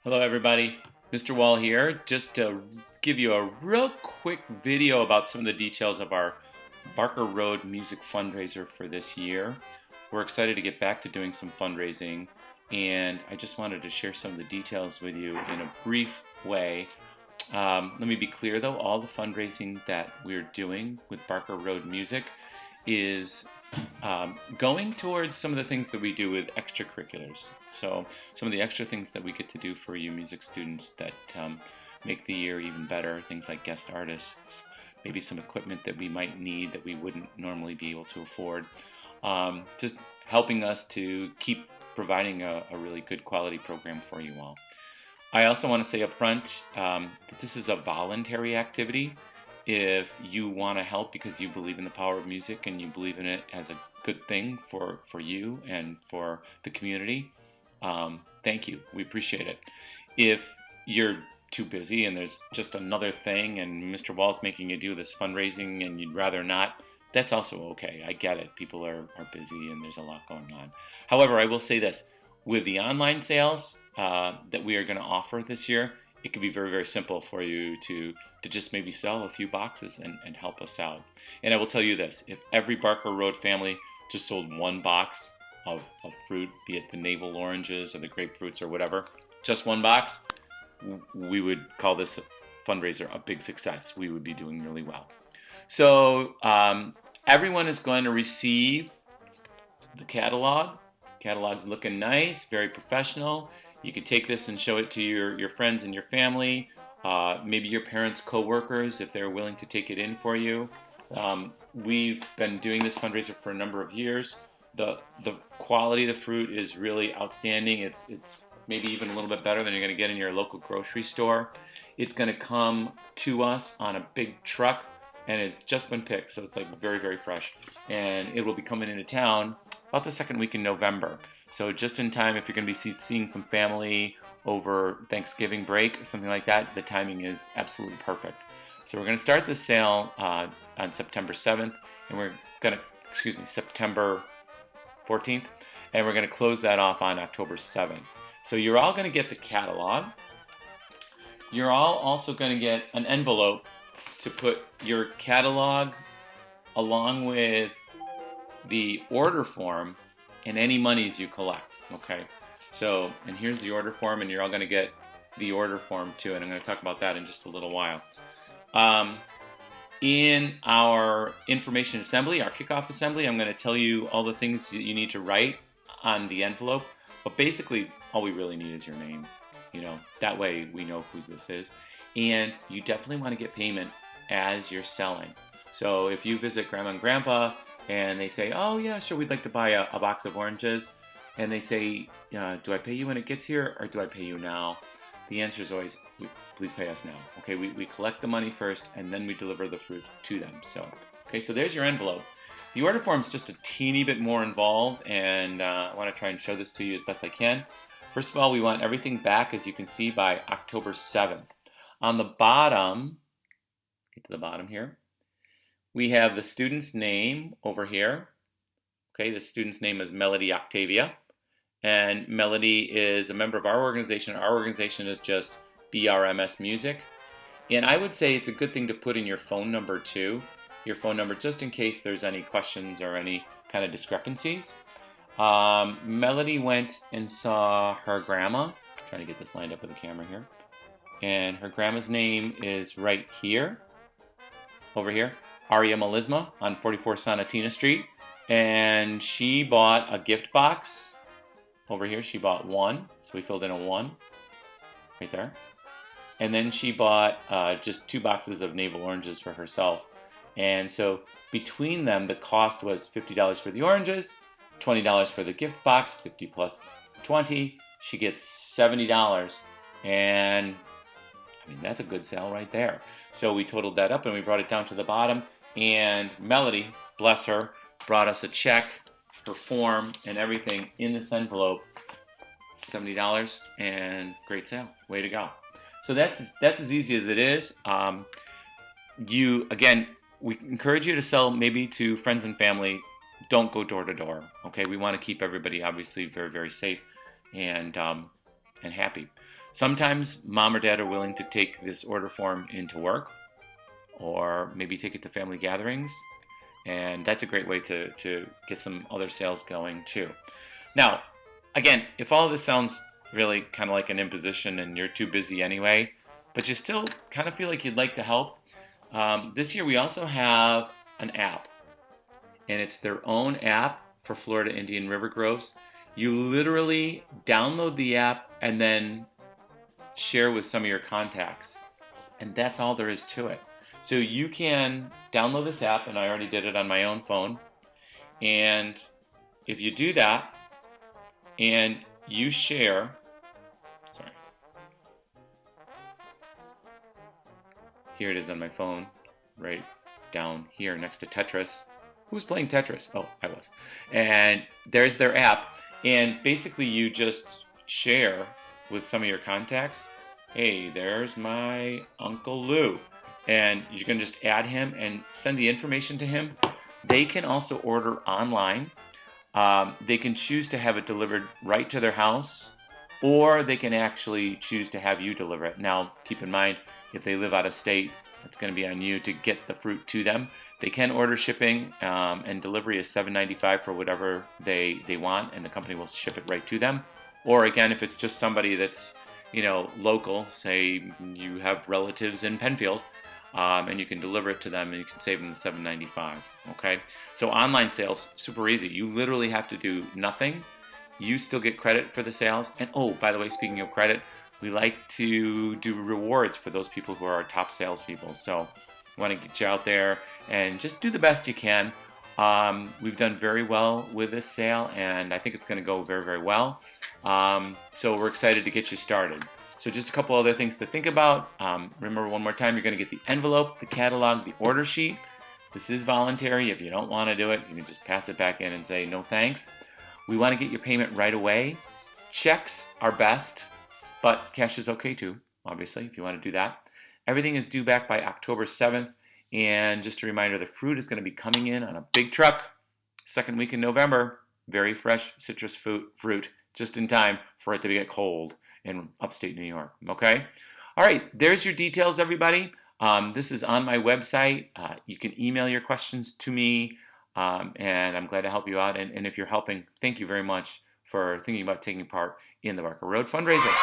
Hello everybody, Mr. Wall here, just to give you a real quick video about some of the details of our Barker Road Music fundraiser for this year. We're excited to get back to doing some fundraising, and I just wanted to share some of the details with you in a brief way. Let me be clear though, all the fundraising that we're doing with Barker Road Music is going towards some of the things that we do with extracurriculars. So some of the extra things that we get to do for you music students that make the year even better, things like guest artists, maybe some equipment that we might need that we wouldn't normally be able to afford. Just helping us to keep providing a really good quality program for you all. I also want to say up front that this is a voluntary activity. If you want to help because you believe in the power of music and you believe in it as a good thing for you and for the community, thank you. We appreciate it. If you're too busy and there's just another thing and Mr. Wall's making you do this fundraising and you'd rather not, that's also okay. I get it. People are busy and there's a lot going on. However, I will say this. With the online sales that we are going to offer this year, it could be very, very simple for you to just maybe sell a few boxes and help us out. And I will tell you this, if every Barker Road family just sold one box of fruit, be it the navel oranges or the grapefruits or whatever, just one box, we would call this fundraiser a big success. We would be doing really well. So everyone is going to receive the catalog. Catalog's looking nice, very professional. You could take this and show it to your friends and your family, maybe your parents' co-workers if they're willing to take it in for you. We've been doing this fundraiser for a number of years. The quality of the fruit is really outstanding. It's maybe even a little bit better than you're going to get in your local grocery store. It's going to come to us on a big truck, and it's just been picked, so it's like very, very fresh. And it will be coming into town about the second week in November. So just in time, if you're going to be seeing some family over Thanksgiving break or something like that, the timing is absolutely perfect. So we're going to start the sale on September 7th, and we're going to, September 14th, and we're going to close that off on October 7th. So you're all going to get the catalog. You're all also going to get an envelope to put your catalog along with the order form and any monies you collect, okay? So, and here's the order form, and you're all going to get the order form too, and I'm going to talk about that in just a little while. In our information assembly, our kickoff assembly, I'm going to tell you all the things that you need to write on the envelope, but basically all we really need is your name. That way we know whose this is. And you definitely want to get payment as you're selling. So if you visit Grandma and Grandpa and they say, oh yeah, sure, we'd like to buy a box of oranges, and they say, do I pay you when it gets here or do I pay you now? The answer is always, please pay us now. Okay, we collect the money first and then we deliver the fruit to them. So there's your envelope. The order form is just a teeny bit more involved, and I want to try and show this to you as best I can. First of all, we want everything back, as you can see, by October 7th. On the bottom, get to the bottom here, we have the student's name over here. Okay, the student's name is Melody Octavia, and Melody is a member of our organization. Our organization is just BRMS Music, and I would say it's a good thing to put in your phone number too, your phone number just in case there's any questions or any kind of discrepancies. Melody went and saw her grandma. I'm trying to get this lined up with the camera here, and her grandma's name is right here, over here. Aria Melisma on 44 Sonatina Street, and she bought a gift box over here. She bought one, so we filled in a one right there, and then she bought just 2 boxes of navel oranges for herself. And so between them, the cost was $50 for the oranges, $20 for the gift box, 50 plus 20. She gets $70, and I mean, that's a good sale right there. So we totaled that up and we brought it down to the bottom. And Melody, bless her, brought us a check, her form, and everything in this envelope. $70, and great sale. Way to go. So that's as easy as it is. Again, we encourage you to sell maybe to friends and family. Don't go door to door. Okay, we want to keep everybody obviously very, very safe. And and happy. Sometimes mom or dad are willing to take this order form into work or maybe take it to family gatherings, and that's a great way to get some other sales going too. Now, again, if all of this sounds really kind of like an imposition and you're too busy anyway, but you still kind of feel like you'd like to help, this year we also have an app, and it's their own app for Florida Indian River Groves. You literally download the app and then share with some of your contacts, and that's all there is to it. So you can download this app, and I already did it on my own phone, and if you do that and you share, sorry, here it is on my phone, right down here next to Tetris. Who's playing Tetris? Oh, I was. And there's their app, and basically you just share with some of your contacts, hey, there's my Uncle Lou, and you can just add him and send the information to him. They can also order online. They can choose to have it delivered right to their house, or they can actually choose to have you deliver it. Now, keep in mind, if they live out of state, it's going to be on you to get the fruit to them. They can order shipping, and delivery is $7.95 for whatever they want, and the company will ship it right to them. Or again, if it's just somebody that's local, say you have relatives in Penfield, and you can deliver it to them and you can save them the $7.95. Okay, so online sales, super easy. You literally have to do nothing. You still get credit for the sales. And oh, by the way, speaking of credit, we like to do rewards for those people who are our top salespeople. So we want to get you out there and just do the best you can. We've done very well with this sale, and I think it's going to go very, very well. So we're excited to get you started. So just a couple other things to think about. Remember, one more time, you're going to get the envelope, the catalog, the order sheet. This is voluntary. If you don't want to do it, you can just pass it back in and say no thanks. We want to get your payment right away. Checks are best, but cash is okay too, obviously, if you want to do that. Everything is due back by October 7th. And just a reminder, the fruit is going to be coming in on a big truck second week in November. Very fresh citrus fruit, just in time for it to get cold in upstate New York. Okay? All right, there's your details, everybody. This is on my website. You can email your questions to me, and I'm glad to help you out. And if you're helping, thank you very much for thinking about taking part in the Barker Road Fundraiser.